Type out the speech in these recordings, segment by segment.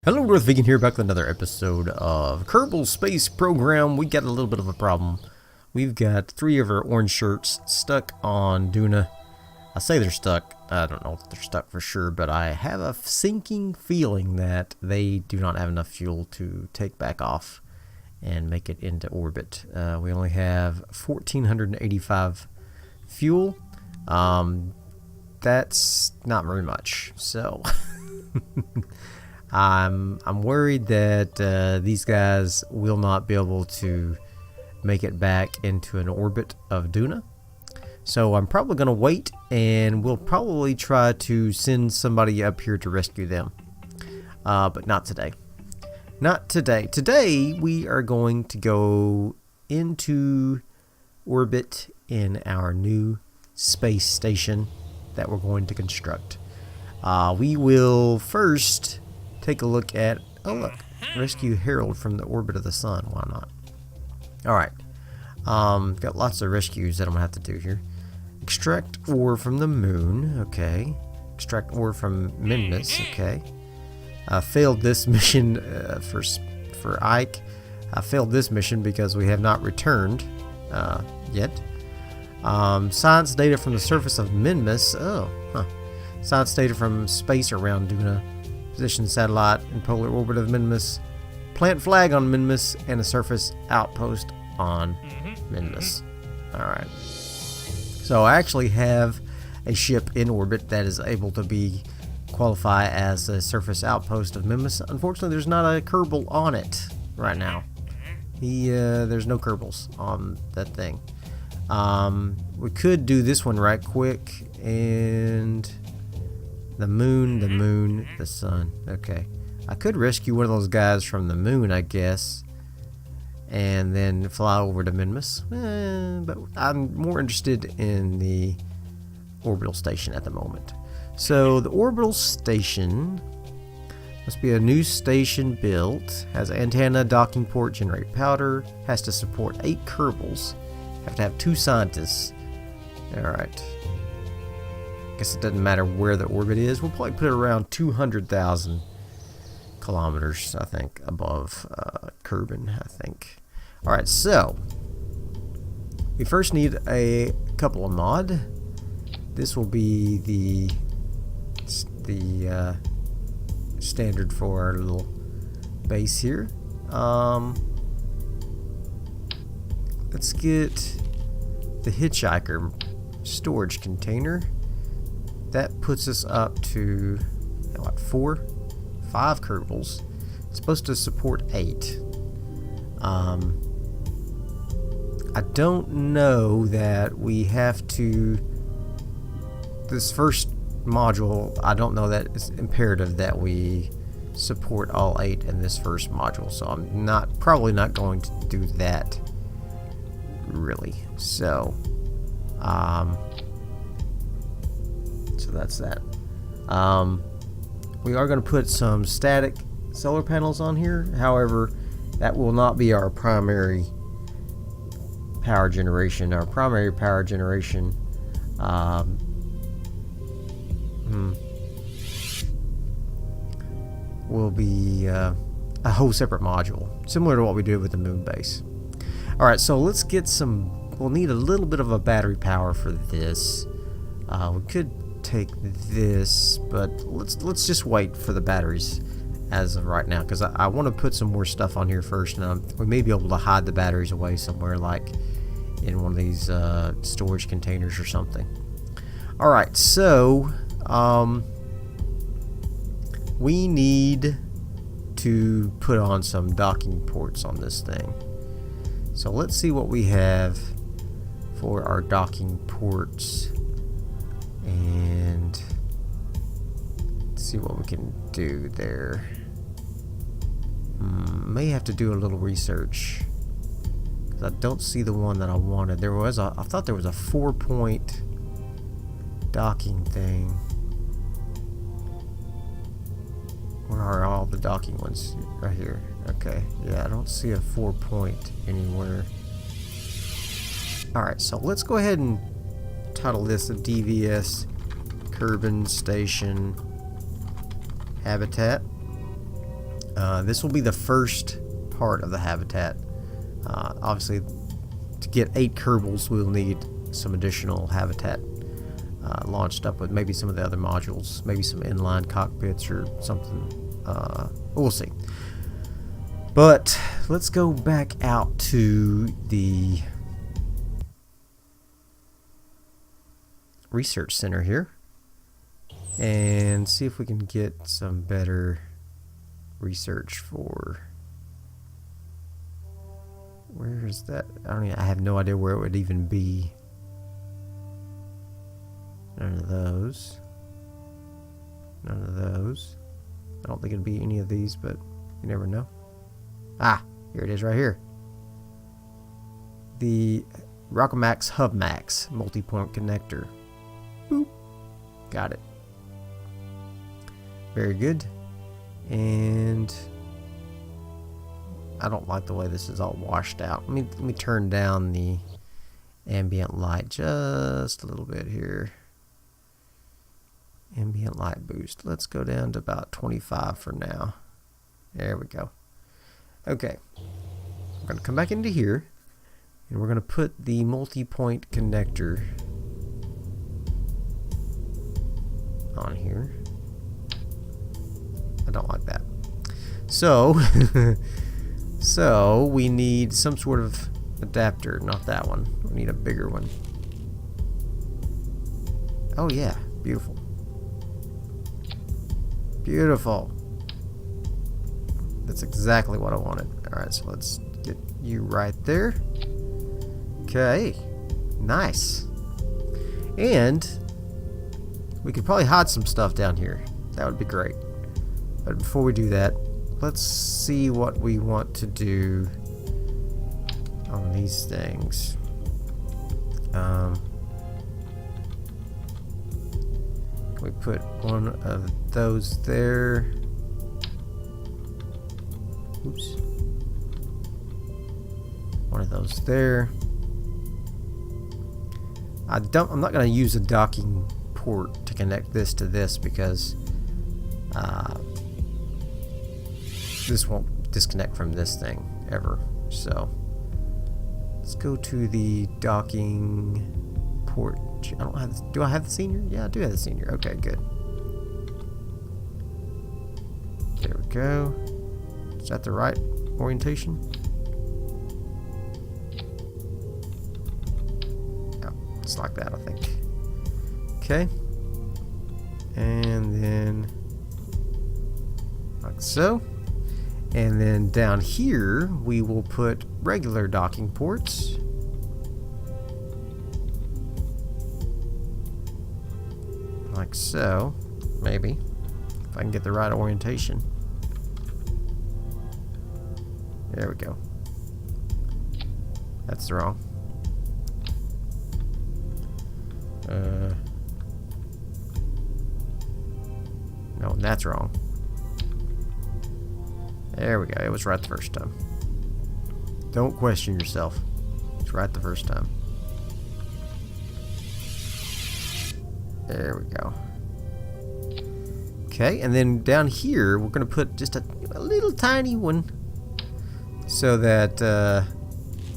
Hello, Darthvegan here, back with another episode of Kerbal Space Program. We got a little bit of a problem. We've got 3 of our orange shirts stuck on Duna. I say they're stuck. I don't know if they're stuck for sure, but I have a sinking feeling that they do not have enough fuel to take back off and make it into orbit. We only have 1,485 fuel. That's not very much, so... I'm worried that these guys will not be able to make it back into an orbit of Duna. So I'm probably going to wait, and we'll probably try to send somebody up here to rescue them. But not today. Not today. Today we are going to go into orbit in our new space station that we're going to construct. We will first... take a look at, oh look, rescue Harold from the orbit of the sun. Why not? Alright. Got lots of rescues that I'm going to have to do here. Extract ore from the moon. Okay. Extract ore from Minmus. Okay. I failed this mission for Ike. I failed this mission because we have not returned yet. Science data from the surface of Minmus. Oh, huh. Science data from space around Duna. Position satellite in polar orbit of Minmus, plant flag on Minmus, and a surface outpost on Minmus. Alright. So I actually have a ship in orbit that is able to qualify as a surface outpost of Minmus. Unfortunately, there's not a Kerbal on it right now. There's no Kerbals on that thing. We could do this one right quick, and... the moon, the sun. Okay. I could rescue one of those guys from the moon, I guess. And then fly over to Minmus. But I'm more interested in the orbital station at the moment. So the orbital station must be a new station built. Has antenna, docking port, generate powder. Has to support 8 Kerbals. Have to have 2 scientists. Alright. Guess it doesn't matter where the orbit is. We'll probably put it around 200,000 kilometers, I think, above Kerbin, I think. Alright, so we first need a couple of mod. This will be the standard for our little base here. Let's get the hitchhiker storage container. That puts us up to what, 5 Kerbals. It's supposed to support 8. I don't know that we have to. This first module, I don't know that it's imperative that we support all 8 in this first module. So I'm probably not going to do that. Really. So. So that's that. We are going to put some static solar panels on here. However, that will not be our primary power generation. Our primary power generation will be a whole separate module, similar to what we did with the moon base. Alright, so let's get some. We'll need a little bit of a battery power for this. We could take this, but let's just wait for the batteries as of right now, because I want to put some more stuff on here first, and we may be able to hide the batteries away somewhere, like in one of these storage containers or something. Alright, so we need to put on some docking ports on this thing. So let's see what we have for our docking ports, and see what we can do there. May have to do a little research, because I don't see the one that I wanted. I thought there was a 4-point docking thing. Where are all the docking ones? Right here. Okay. Yeah, I don't see a 4-point anywhere. Alright, so let's go ahead and title this a DVS Kerbin Station Habitat. This will be the first part of the habitat. Obviously, to get 8 Kerbals, we'll need some additional habitat launched up with maybe some of the other modules, maybe some inline cockpits or something. We'll see. But let's go back out to the research center here and see if we can get some better research for... Where is that? I have no idea where it would even be. None of those. None of those. I don't think it'd be any of these, but you never know. Ah, here it is right here. The Rockamax HubMax multi-point connector. Boop. Got it. Very good. And I don't like the way this is all washed out. Let me turn down the ambient light just a little bit here. Ambient light boost. Let's go down to about 25 for now. There we go. Okay. We're going to come back into here and we're going to put the multi-point connector on here. I don't like that. So so we need some sort of adapter, not that one. We need a bigger one. Oh yeah, beautiful. Beautiful. That's exactly what I wanted. Alright, so let's get you right there. Okay. Nice. And we could probably hide some stuff down here. That would be great. But before we do that, let's see what we want to do on these things. We put one of those there. Oops. One of those there. I'm not going to use a docking port to connect this to this because this won't disconnect from this thing ever. So let's go to the docking port. I don't have. Do I have the senior? Yeah, I do have the senior. Okay, good. There we go. Is that the right orientation? Yeah, it's like that, I think. Okay. And then like so. And then down here we will put regular docking ports. Like so. Maybe. If I can get the right orientation. There we go. That's wrong. No, that's wrong. There we go. It was right the first time. Don't question yourself. It's right the first time. There we go. Okay, and then down here we're going to put just a little tiny one so that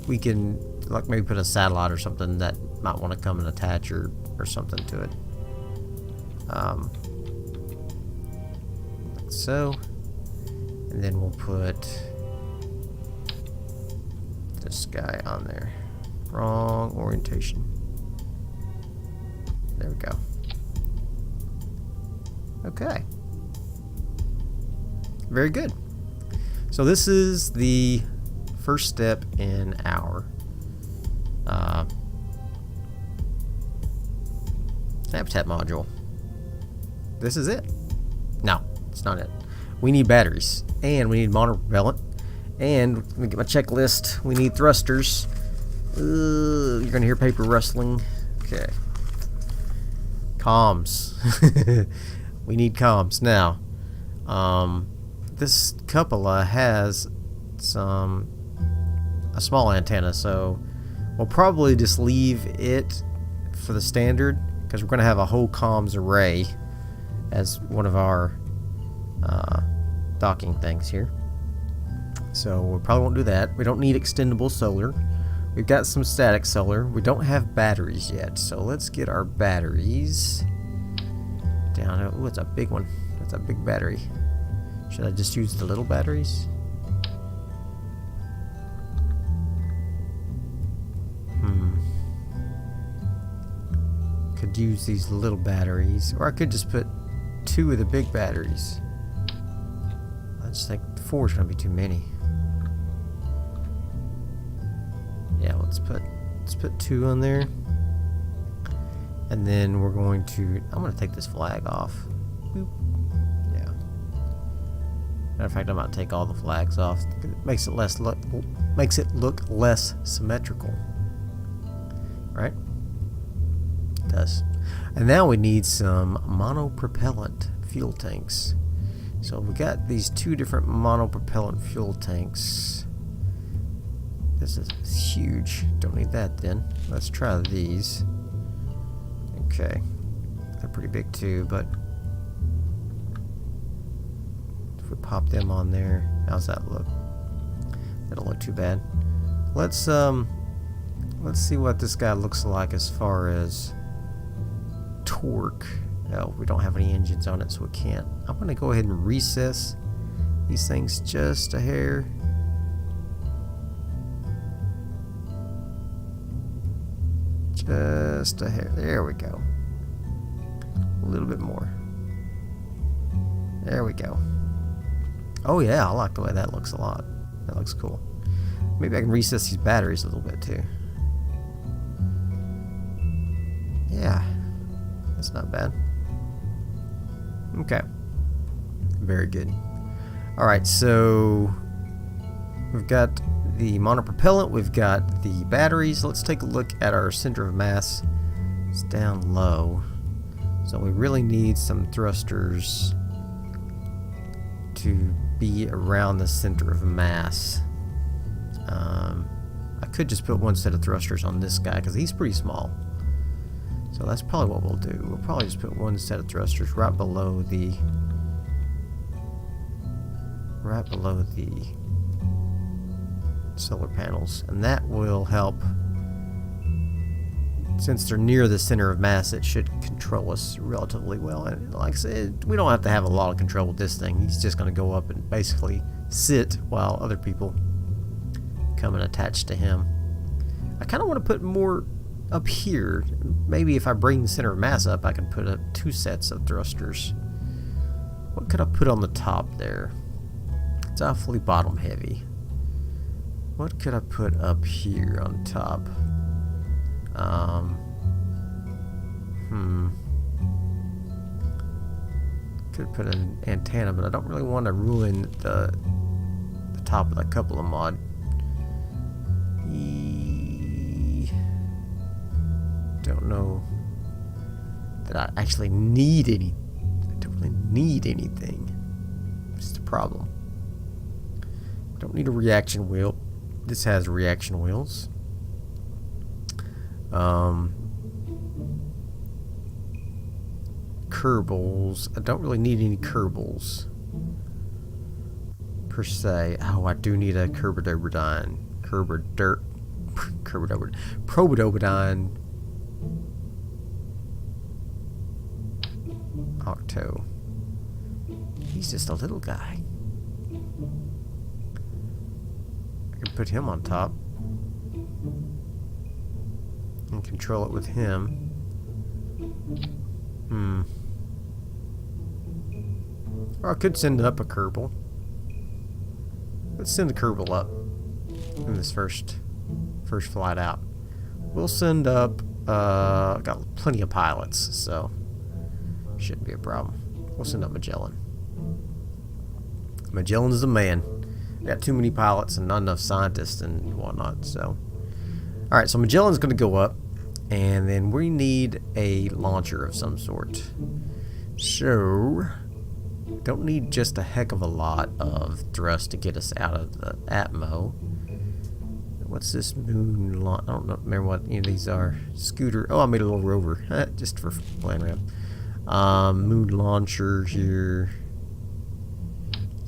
we can like maybe put a satellite or something that might want to come and attach or something to it. Like so. And then we'll put this guy on there. Wrong orientation. There we go. Okay. Very good. So this is the first step in our habitat module. This is it. No, it's not it. We need batteries, and we need monopropellant, and let me get my checklist. We need thrusters. You're gonna hear paper rustling. Okay. Comms. We need comms now. This cupola has a small antenna, so we'll probably just leave it for the standard because we're gonna have a whole comms array as one of our docking things here. So we probably won't do that. We don't need extendable solar. We've got some static solar. We don't have batteries yet. So let's get our batteries down. Oh, it's a big one. That's a big battery. Should I just use the little batteries? Could use these little batteries, or I could just put 2 of the big batteries. I just think 4 is going to be too many. Yeah, let's put 2 on there, and then we're going to. I'm going to take this flag off. Boop. Yeah. Matter of fact, I'm going to take all the flags off. It makes it look less symmetrical, right? Does. And now we need some monopropellant fuel tanks. So we got these 2 different monopropellant fuel tanks. This is huge. Don't need that then. Let's try these. Okay. They're pretty big too, but if we pop them on there, how's that look? That don't look too bad. Let's see what this guy looks like as far as torque. Oh, we don't have any engines on it, so we can't. I'm going to go ahead and recess these things just a hair. Just a hair. There we go. A little bit more. There we go. Oh yeah, I like the way that looks a lot. That looks cool. Maybe I can recess these batteries a little bit too. Yeah. That's not bad. Okay. Very good. Alright, so we've got the monopropellant, we've got the batteries. Let's take a look at our center of mass. It's down low. So we really need some thrusters to be around the center of mass. I could just put 1 set of thrusters on this guy because he's pretty small. So that's probably what we'll do. We'll probably just put 1 set of thrusters right below the solar panels, and that will help. Since they're near the center of mass, it should control us relatively well. And like I said, we don't have to have a lot of control with this thing. He's just going to go up and basically sit while other people come and attach to him. I kind of want to put more up here. Maybe if I bring the center of mass up, I can put up 2 sets of thrusters. What could I put on the top there? It's awfully bottom heavy. What could I put up here on top? Could put an antenna, but I don't really want to ruin the top of the cupola mod. Don't know that I actually need any. I don't really need anything. It's the problem. I don't need a reaction wheel. This has reaction wheels. Kerbals. I don't really need any Kerbals per se. Oh, I do need a Probodobodine Octo. He's just a little guy. I can put him on top and control it with him. Or I could send up a Kerbal. Let's send the Kerbal up in this first flight out. We'll send up. Got plenty of pilots, so shouldn't be a problem. We'll send up Magellan. Magellan is a man. Got too many pilots and not enough scientists and whatnot. So, all right. So Magellan's going to go up, and then we need a launcher of some sort. So, don't need just a heck of a lot of thrust to get us out of the Atmo. What's this moon launch? I don't know, remember what any of these are. Scooter. Oh, I made a little rover just for playing around. Moon launcher here.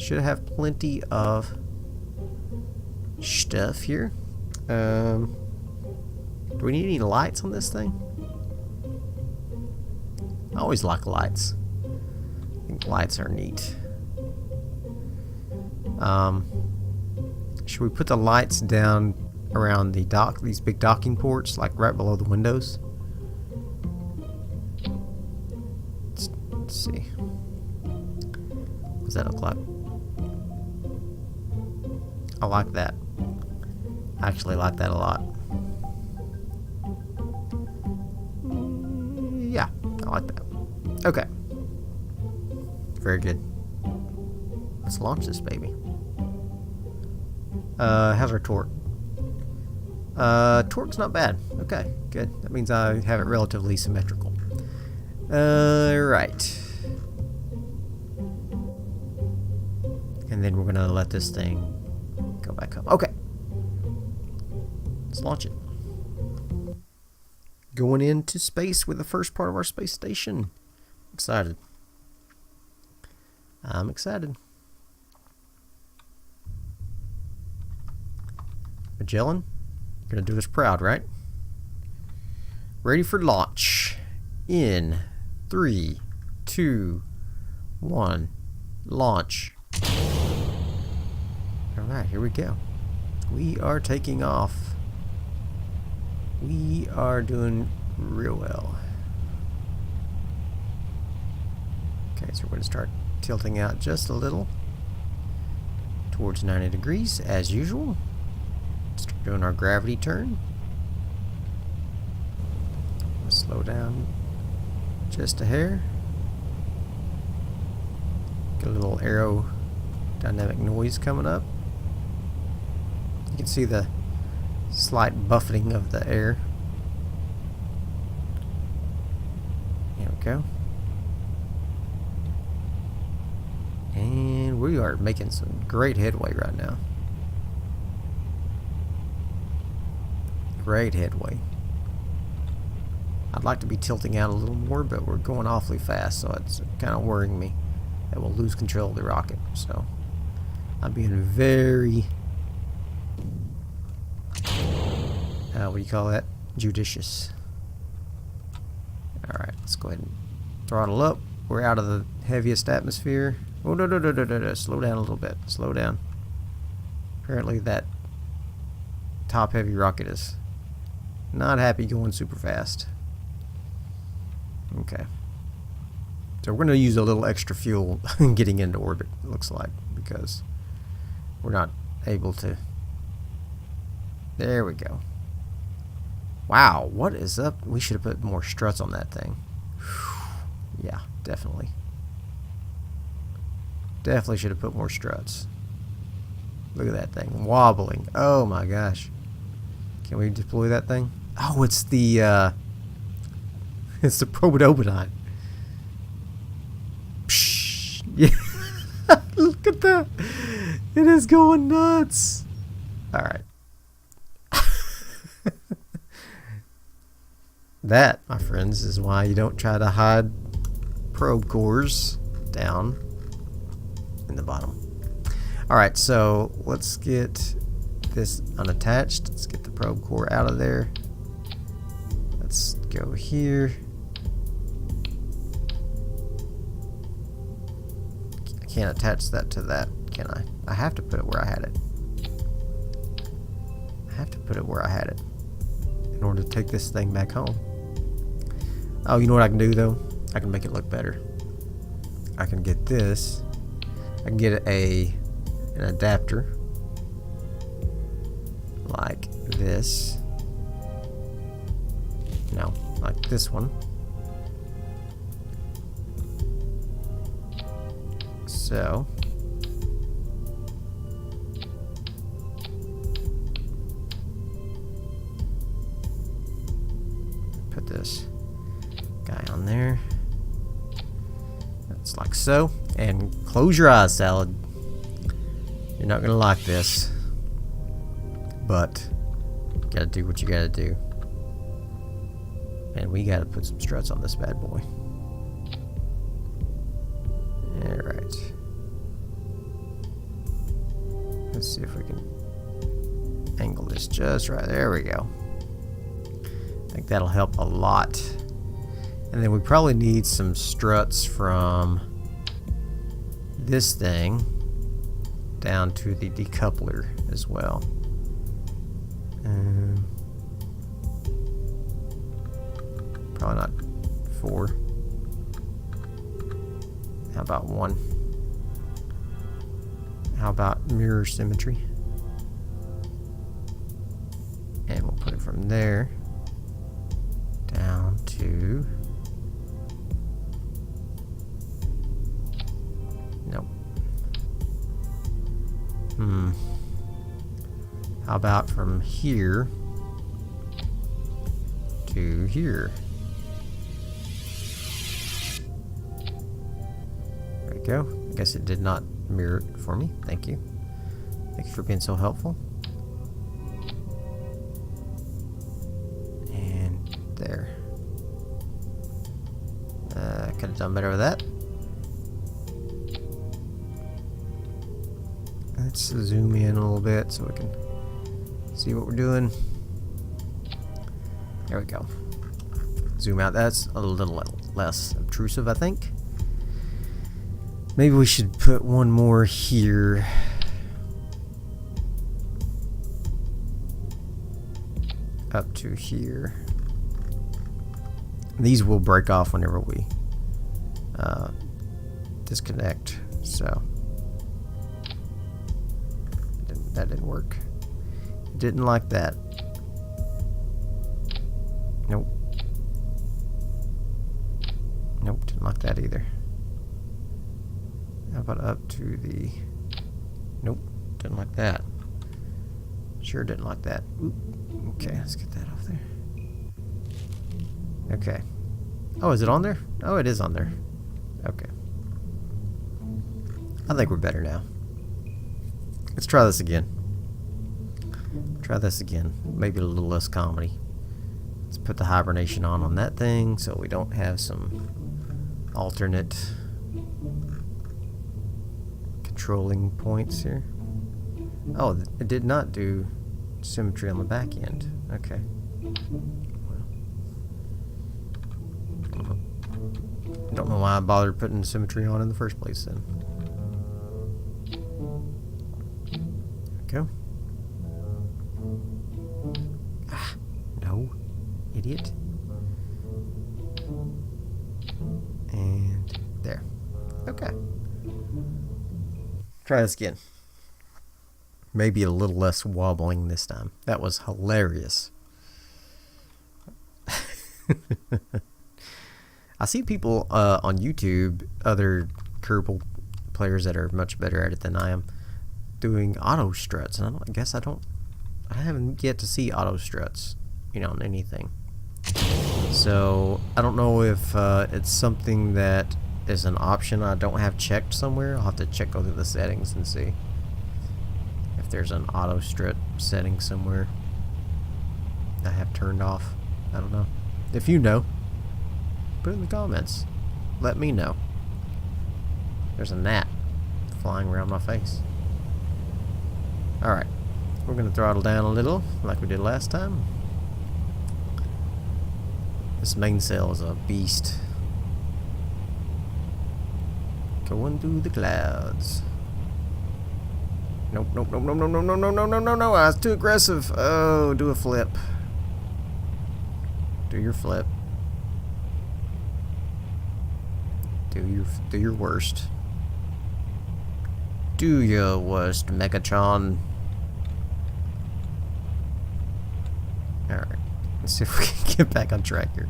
Should have plenty of stuff here. Do we need any lights on this thing? I always like lights. I think lights are neat. Should we put the lights down around the dock, these big docking ports, like right below the windows? Let's see. What does that look like? I like that. I actually like that a lot. Yeah, I like that. Okay. Very good. Let's launch this baby. How's our torque? Torque's not bad. Okay, good. That means I have it relatively symmetrical. Right. And then we're gonna let this thing go back up. Okay. Let's launch it. Going into space with the first part of our space station. Excited. I'm excited. Magellan, you're gonna do us proud, right? Ready for launch. In 3, 2, 1, launch. Alright, here we go. We are taking off. We are doing real well. Okay, so we're going to start tilting out just a little towards 90 degrees as usual. Start doing our gravity turn. We'll slow down just a hair. Get a little aerodynamic noise coming up. You can see the slight buffeting of the air. There we go. And we are making some great headway right now. Great headway. I'd like to be tilting out a little more, but we're going awfully fast, so it's kind of worrying me that we'll lose control of the rocket. So I'm being very what do you call that? Judicious. Alright, let's go ahead and throttle up. We're out of the heaviest atmosphere. Oh, no. Slow down a little bit. Slow down. Apparently that top heavy rocket is not happy going super fast. Okay. So we're going to use a little extra fuel getting into orbit, it looks like, because we're not able to. There we go. Wow, what is up? We should have put more struts on that thing. Yeah, definitely. Definitely should have put more struts. Look at that thing wobbling. Oh my gosh. Can we deploy that thing? Oh, it's the Probodobodine. Psh, yeah. Look at that. It is going nuts. All right. That, my friends, is why you don't try to hide probe cores down in the bottom. Alright, so let's get this unattached. Let's get the probe core out of there. Let's go here. I can't attach that to that, can I? I have to put it where I had it. I have to put it where I had it in order to take this thing back home. Oh, you know what I can do though? I can make it look better. I can get this. I can get an adapter like this. No, like this one. So put this guy on there. That's like so. And close your eyes, Salad. You're not gonna like this, but you gotta do what you gotta do. And we gotta put some struts on this bad boy. Alright. Let's see if we can angle this just right. There we go. I think that'll help a lot. And then we probably need some struts from this thing down to the decoupler as well. Probably not 4. How about 1? How about mirror symmetry? And we'll put it from there down to... Nope. How about from here to here? There we go. I guess it did not mirror it for me. Thank you. Thank you for being so helpful. And there. Could have done better with that. Let's zoom in a little bit so we can see what we're doing. There we go. Zoom out. That's a little less obtrusive, I think. Maybe we should put one more here. Up to here. These will break off whenever we disconnect, so that didn't work. Didn't like that. Nope. Nope, didn't like that either. How about up to the... Nope, didn't like that. Sure didn't like that. Oop. Okay, let's get that off there. Okay. Oh, is it on there? Oh, it is on there. Okay. I think we're better now. Let's try this again. Try this again. Maybe a little less comedy. Let's put the hibernation on that thing so we don't have some alternate controlling points here. Oh, it did not do symmetry on the back end. Okay. Well, don't know why I bothered putting symmetry on in the first place then. Go. Ah, no, idiot. And there. Okay. Try this again. Maybe a little less wobbling this time. That was hilarious. I see people on YouTube, other Kerbal players that are much better at it than I am, doing auto struts, and I haven't yet to see auto struts, on anything. So I don't know if it's something that is an option I don't have checked somewhere. I'll have to go through the settings and see if there's an auto strut setting somewhere I have turned off. I don't know. If you know, put it in the comments. Let me know. There's a gnat flying around my face. Alright, we're going to throttle down a little like we did last time. This mainsail is a beast. Going through the clouds. Nope, nope, nope, no, no, no, no, no, no, no, no, no. I was too aggressive. Oh, do a flip. Do your flip. Do your worst. Do your worst, Megatron. Alright, let's see if we can get back on track here.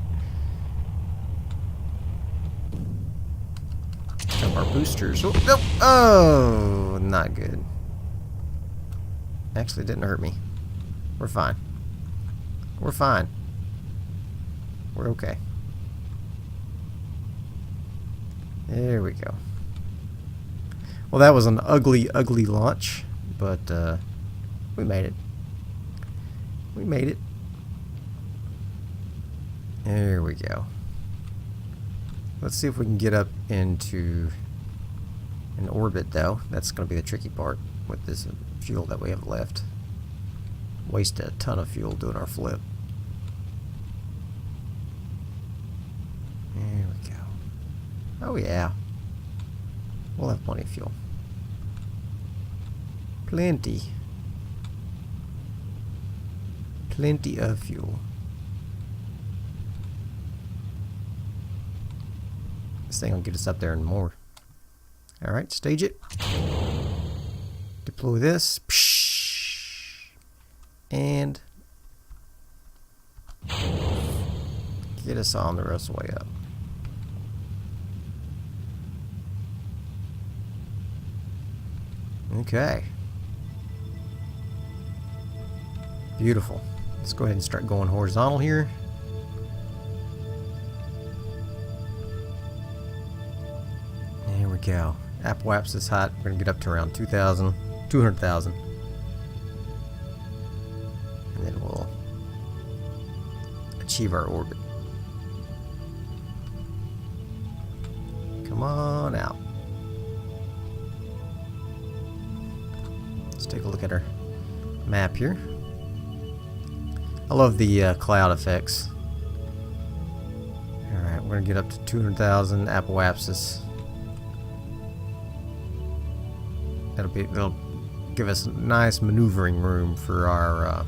Jump our boosters. Oh, nope. Oh, not good. Actually, it didn't hurt me. We're fine. We're fine. We're okay. There we go. Well, that was an ugly, ugly launch, but we made it. We made it. There we go. Let's see if we can get up into an orbit, though. That's going to be the tricky part. with this fuel that we have left. Wasted a ton of fuel doing our flip. There we go. Oh yeah. We'll have plenty of fuel. Plenty. Plenty of fuel. This thing will get us up there and more. Alright, stage it. Deploy this. And get us on the rest of the way up. Okay. Beautiful. Let's go ahead and start going horizontal here. There we go. Apoapsis height, we're going to get up to around 200,000. And then we'll achieve our orbit. Come on out. Let's take a look at our map here. I love the cloud effects. Alright, we're going to get up to 200,000 apoapsis. They'll give us nice maneuvering room for our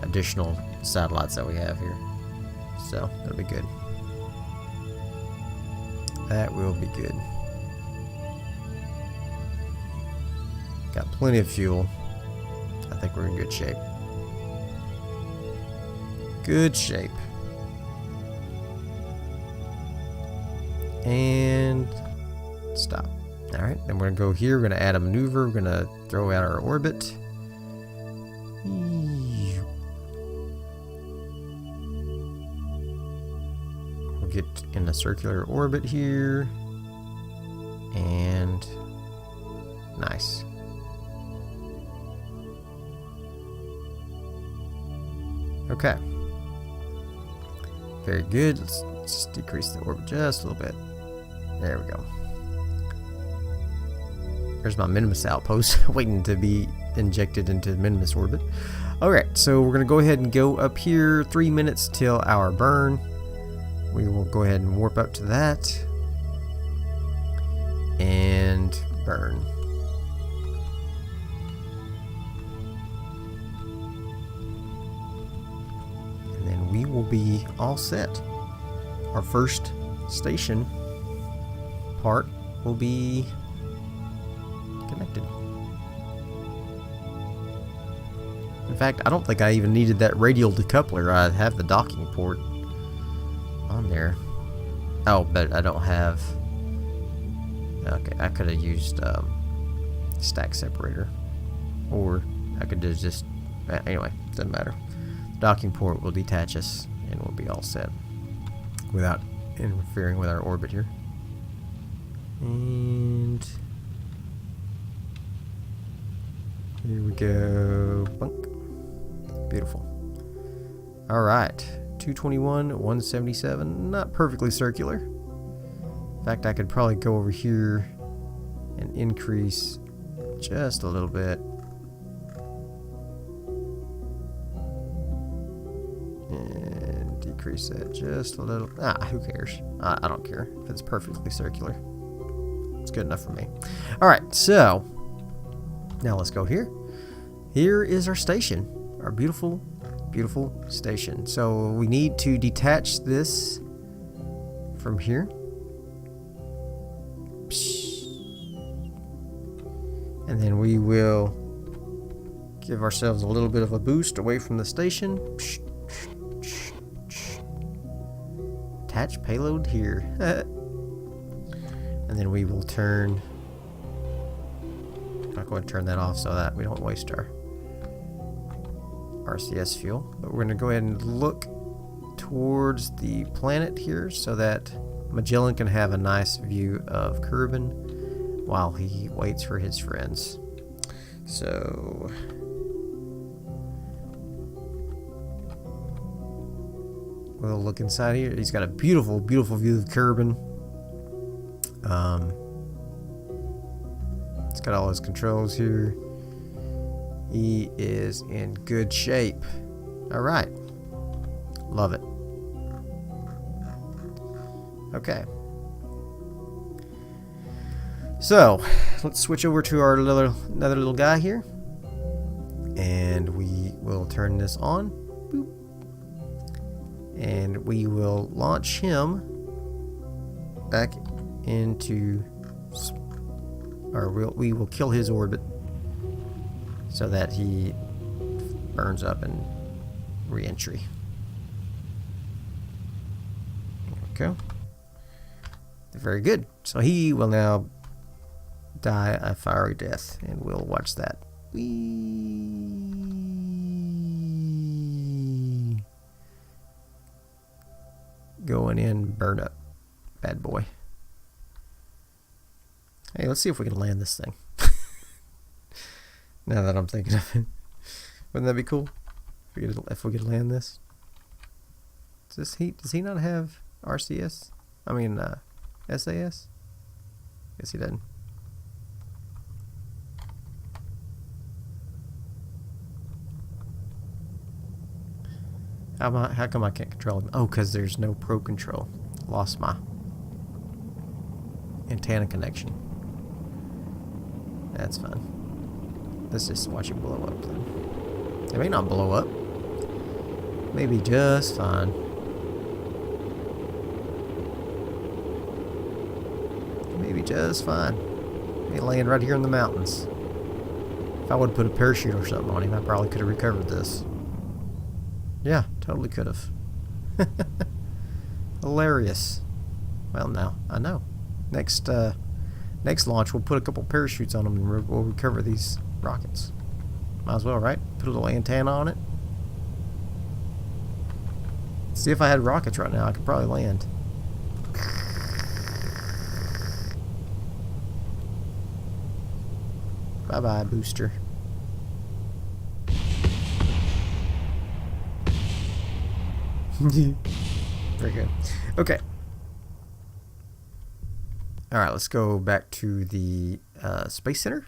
additional satellites that we have here. So, that'll be good. That will be good. Got plenty of fuel. I think we're in good shape. Good shape. And stop. Alright, then we're going to go here. We're going to add a maneuver. We're going to throw out our orbit. We'll get in a circular orbit here. And nice. Okay. Very good. Let's just decrease the orbit just a little bit. There we go. There's my Minimus outpost waiting to be injected into Minimus orbit. Alright, so we're going to go ahead and go up here 3 minutes till our burn. We will go ahead and warp up to that. And burn. And then we will be all set. Our first station part will be connected. In fact, I don't think I even needed that radial decoupler. I have the docking port on there. Oh, but I don't have... Okay, I could have used stack separator. Or I could just... Anyway, doesn't matter. Docking port will detach us and we'll be all set without interfering with our orbit here. And here we go. Bunk. Beautiful. Alright. 221, 177. Not perfectly circular. In fact, I could probably go over here and increase just a little bit. And decrease that just a little. Who cares? I don't care if it's perfectly circular. It's good enough for me. Alright, so now let's go here. Here is our station. Our beautiful, beautiful station. So we need to detach this from here. And then we will give ourselves a little bit of a boost away from the station. Attach payload here. And then we will turn... I'm not going to turn that off so that we don't waste our RCS fuel. But we're going to go ahead and look towards the planet here so that Magellan can have a nice view of Kerbin while he waits for his friends. So... we'll look inside here. He's got a beautiful, beautiful view of Kerbin. It's got all his controls here. He is in good shape. Alright. Love it. Okay. So, let's switch over to our another little guy here. And we will turn this on. Boop. And we will launch him back into, or we will kill his orbit so that he burns up in re-entry. Okay. Very good. So he will now die a fiery death, and we'll watch that. Whee! Going in, burn up. Bad boy. Hey, let's see if we can land this thing. Now that I'm thinking of it. Wouldn't that be cool? If we could land this? Does he not have RCS? I mean, SAS? Guess he doesn't. How come I can't control him? Oh, because there's no Pro Control. Lost my antenna connection. That's fine. Let's just watch it blow up then. It may not blow up. Maybe just fine. Maybe just fine. May land right here in the mountains. If I would put a parachute or something on him, I probably could have recovered this. Yeah, totally could have. Hilarious. Well, now I know. Next launch, we'll put a couple parachutes on them and we'll recover these rockets. Might as well, right? Put a little antenna on it. See, if I had rockets right now, I could probably land. Bye-bye, booster. Very good. Okay. Alright, let's go back to the Space Center.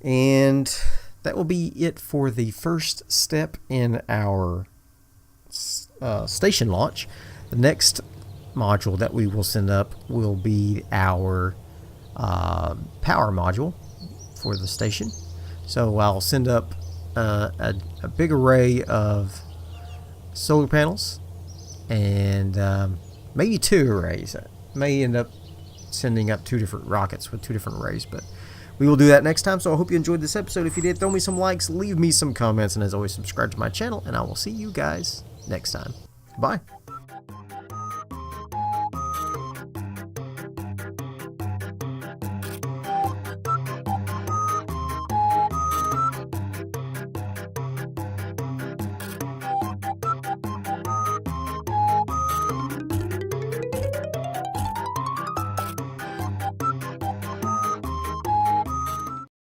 And that will be it for the first step in our station launch. The next module that we will send up will be our power module for the station. So I'll send up a big array of solar panels and maybe 2 arrays. I may end up sending up 2 different rockets with 2 different arrays, but we will do that next time. So I hope you enjoyed this episode. If you did, throw me some likes, leave me some comments, and as always, subscribe to my channel, and I will see you guys next time. Bye.